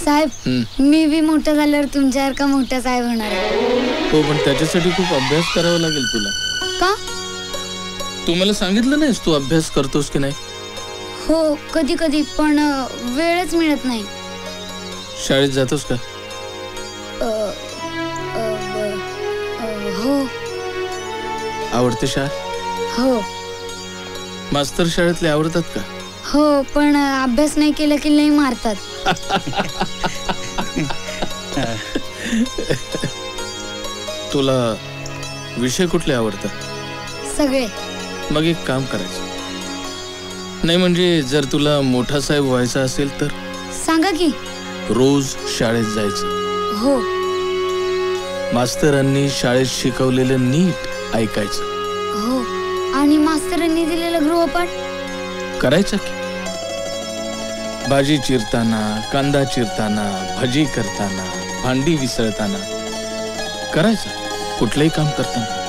साहेब, मी बी मोठं झाल्यावर तुमच्यासारखा मोठा साहेब होणार आहे. हो, पण त्याच्यासाठी खूप अभ्यास करावा लागेल तुला. का? तू मला सांगितलं नाहीस तू अभ्यास करतोस की नाही? हो, कधी कधी, पण वेळच मिळत नाही. शाळेत जातोस का? हो. आवडते शाळा? हो. मास्तर शाळेतले आवडतात का? हो, पण अभ्यास नाही केला की लई मारतात. तुला विषय कुठले आवडतात? सगळे. मग एक काम करायचं. नाही म्हणजे जर तुला मोठा साहेब व्हायचा असेल तर सांगा की. रोज शाळेत जायचं. हो. मास्तरांनी शाळेत शिकवलेलं नीट ऐकायचं. हो. आणि मास्तरांनी दिलेलं गृहपाठ करायचं की. भाजी चिरताना, कांदा चिरताना, भजी करताना, भांडी विसळताना करायचं. कुठलंही काम करताना